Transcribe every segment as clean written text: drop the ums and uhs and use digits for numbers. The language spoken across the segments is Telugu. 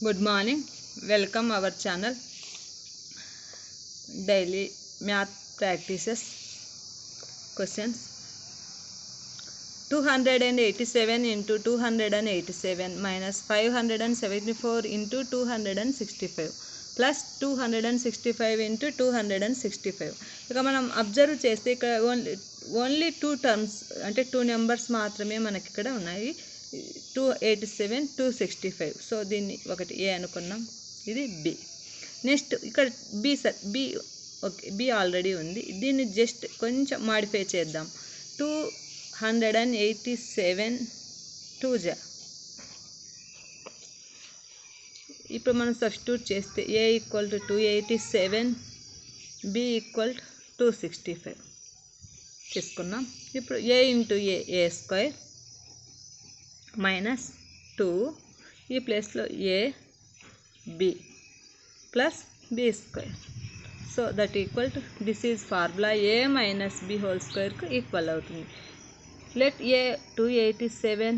Good morning. Welcome our channel. Daily math practices questions. 287 into 287 minus 574 into 265 plus 265 into 265. ఇక మనం అబ్జర్వ్ చేస్తే ఇక్కడ ఓన్లీ టూ టర్మ్స్ అంటే టూ నెంబర్స్ మాత్రమే మనకి ఇక్కడ ఉన్నాయి. 287 265. సో దీన్ని ఒకటి ఏ అనుకున్నాం, ఇది బి. నెక్స్ట్ ఇక్కడ బి ఓకే, బి ఆల్రెడీ ఉంది. దీన్ని జస్ట్ కొంచెం మాడిఫై చేద్దాం. 287 2 ఇప్పుడు మనం సబ్స్టిట్యూట్ చేస్తే A equal to 287, B equal 265 తీసుకున్నాం. ఇప్పుడు A into A square minus 2 ఈ ప్లేస్లో A B plus B square. So that equal to this is formula A minus B whole స్క్వేర్కు ఈక్వల్ అవుతుంది. Let A 287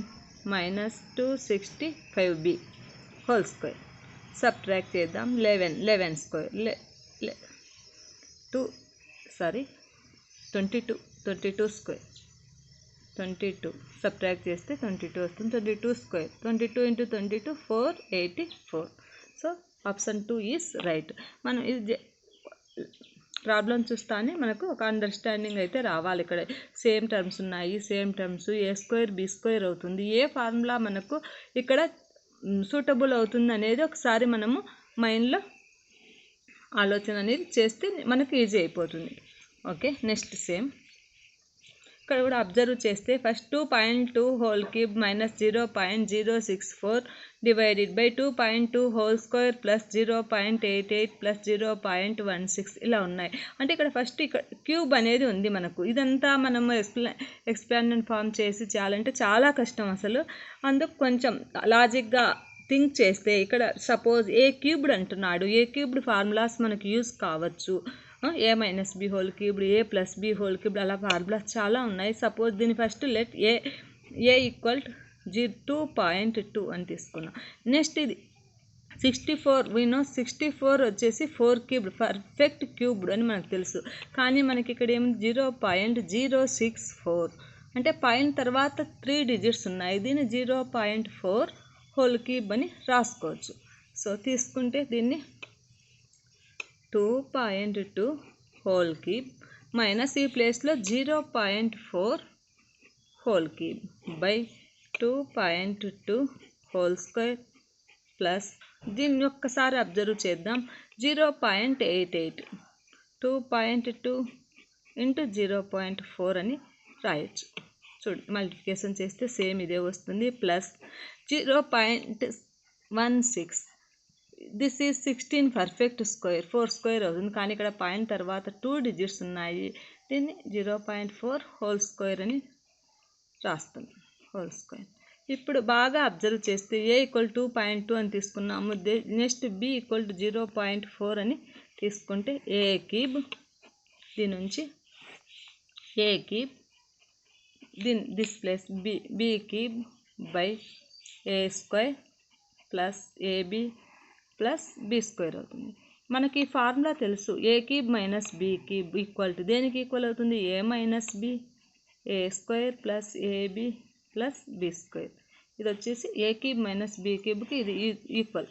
minus 265 B whole square subtract చేద్దాం. 11 స్క్వేర్ 22 స్క్వేర్ 22 సబ్ట్రాక్ట్ చేస్తే 22 వస్తుంది. 22 square 22 into 22 484. So option 2 is right. మనం ఇది ప్రాబ్లం చూస్తానే మనకు ఒక అండర్స్టాండింగ్ అయితే రావాలి. ఇక్కడ సేమ్ టర్మ్స్ ఉన్నాయి, సేమ్ టర్మ్స్ ఏ స్క్వేర్ బి స్క్వేర్ అవుతుంది. ఏ ఫార్ములా మనకు ఇక్కడ సూటబుల్ అవుతుంది అనేది ఒకసారి మనము మైండ్లో ఆలోచన అనేది చేస్తే మనకు ఈజీ అయిపోతుంది. ఓకే, నెక్స్ట్ సేమ్ ఇక్కడ కూడా అబ్జర్వ్ చేస్తే first 2.2 whole cube minus 0.064 divided by 2.2 whole square plus 0.88 plus 0.16 ఇలా ఉన్నాయి. అంటే ఇక్కడ ఫస్ట్ ఇక్కడ క్యూబ్ అనేది ఉంది మనకు. ఇదంతా మనము ఎక్స్పాండెడ్ ఫామ్ చేసి చేయాలంటే చాలా కష్టం అసలు. అందుకు కొంచెం లాజిక్గా థింక్ చేస్తే ఇక్కడ సపోజ్ ఏ క్యూబ్డ్ అంటున్నాడు, ఏ క్యూబ్డ్ ఫార్ములాస్ మనకు యూజ్ కావచ్చు. ఏ మైనస్ బి హోల్ క్యూబ్డ్, ఏ ప్లస్ బి హోల్ క్యూబ్డ్, అలా ఫార్ములాస్ చాలా ఉన్నాయి. సపోజ్ దీన్ని ఫస్ట్ లెట్ ఏ ఈక్వల్ 2.2 అని తీసుకున్నాం. నెక్స్ట్ ఇది 64 వినో 64 వచ్చేసి 4 క్యూబ్డ్ పర్ఫెక్ట్ క్యూబ్డ్ అని మనకు తెలుసు. కానీ మనకి ఇక్కడ ఏమి 0.064 అంటే పైన తర్వాత 3 డిజిట్స్ ఉన్నాయి. దీన్ని 0.4 హోల్ క్యూబ్ అని రాసుకోవచ్చు. సో తీసుకుంటే దీన్ని 2.2 హోల్ క్యూబ్ మైనస్ ఈ ప్లేస్లో 0.4 whole cube by 2.2 whole square plus దీన్ని ఒక్కసారి అబ్జర్వ్ చేద్దాం. 0.88 2.2 ఇంటూ 0.4 అని రాయొచ్చు. చూడు మల్టిప్లికేషన్ చేస్తే సేమ్ ఇదే వస్తుంది. Plus 0.16 this is 16 perfect square 4 square అవుతుంది. కానీ ఇక్కడ పాయింట్ తర్వాత 2 డిజిట్స్ ఉన్నాయి. దీన్ని 0.4 హోల్ స్క్వేర్ అని రాస్తుంది. Whole square. ఇప్పుడు బాగా అబ్జర్వ్ చేస్తే ఏ ఈక్వల్ 2.2 అని తీసుకున్నాము. నెక్స్ట్ బి ఈక్వల్ 0.4 అని తీసుకుంటే ఏ క్యూబ్ దీని నుంచి A cube this place B cube by A square plus AB plus B square అవుతుంది. మనకి ఈ ఫార్ములా తెలుసు. A cube minus B cube equal to దేనికి ఈక్వల్ అవుతుంది, A minus B A square plus AB plus B square. ఇది వచ్చేసి ఏ క్యూబ్ మైనస్ బి క్యూబ్కి ఇది ఈక్వల్.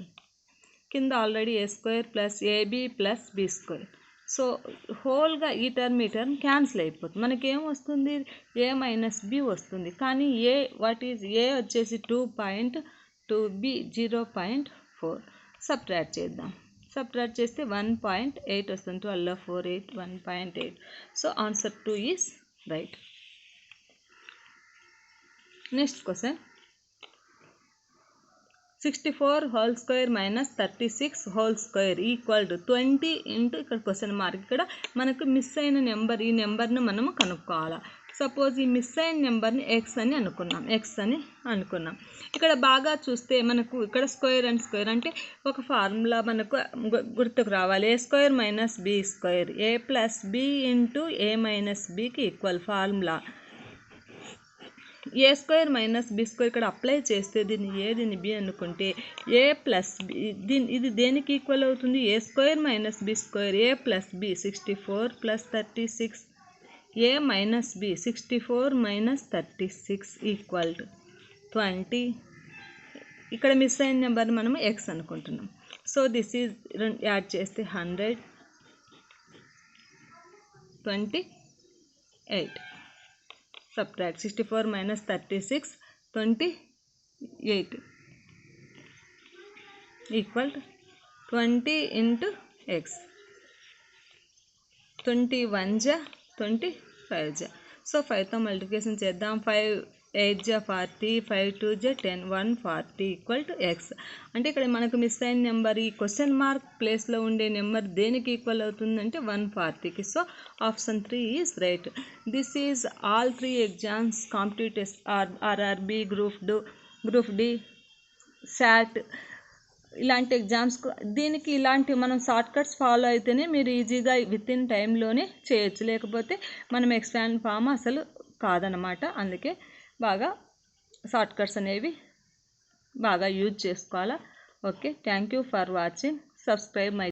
కింద already A square plus AB plus B square. So హోల్గా ఈ టర్మ్ క్యాన్సిల్ అయిపోతుంది. మనకేం వస్తుంది, ఏ మైనస్ బి వస్తుంది. కానీ వాట్ ఈజ్ ఏ వచ్చేసి 2.2 బి 0.4 సబ్ట్రాక్ట్ చేద్దాం. సబ్ట్రాక్ట్ చేస్తే 1.8 వస్తుంది. 12 4 8 1.8. So answer 2 is right. Next question 64 whole square minus 36 whole square equal to 20 into ఇక్కడ క్వశ్చన్ మార్క్. ఇక్కడ మనకు మిస్ అయిన నెంబర్, ఈ నెంబర్ను మనము కనుక్కోవాలి. సపోజ్ ఈ మిస్ అయిన నెంబర్ని ఎక్స్ అని అనుకున్నాం. ఇక్కడ బాగా చూస్తే మనకు ఇక్కడ స్క్వేర్ అండ్ స్క్వేర్ అంటే ఒక ఫార్ములా మనకు గుర్తుకు రావాలి. ఏ square minus B square A plus B into A minus బికి equal formula. A square minus B square ఇక్కడ అప్లై చేస్తే దీన్ని ఏ దీన్ని బి అనుకుంటే ఏ ప్లస్ బి ఇది దేనికి ఈక్వల్ అవుతుంది? A square minus B square A plus B 64 plus 36 A minus B 64 minus 36 equal to 20. ఇక్కడ మిస్ అయిన నెంబర్ మనము ఎక్స్ అనుకుంటున్నాం. సో దిస్ ఈజ్ యాడ్ చేస్తే 100 28. Subtract 64 minus 36 28 equal to 20 into x. 21 ja 25 ja. So 5 తో మల్టిప్లికేషన్ చేద్దాం. 5 8 ja 40 5 2 ja 10 140 equal to X. అంటే ఇక్కడ మనకు మిస్ అయిన నెంబర్ ఈ క్వశ్చన్ మార్క్ ప్లేస్లో ఉండే నెంబర్ దేనికి ఈక్వల్ అవుతుందంటే 140కి. So option 3 is right. This is all 3 exams competitive test RRB group D శాట్ ఇలాంటి ఎగ్జామ్స్కు దీనికి ఇలాంటి మనం షార్ట్ కట్స్ ఫాలో అయితేనే మీరు ఈజీగా విత్ ఇన్ టైంలోనే చేయొచ్చు. లేకపోతే మనం ఎక్స్పాండ్ ఫామ్ అసలు కాదనమాట. అందుకే బాగా షార్ట్ కట్స్ అనేవి బాగా యూజ్ చేసుకోవాలా. Okay, thank you for watching. Subscribe my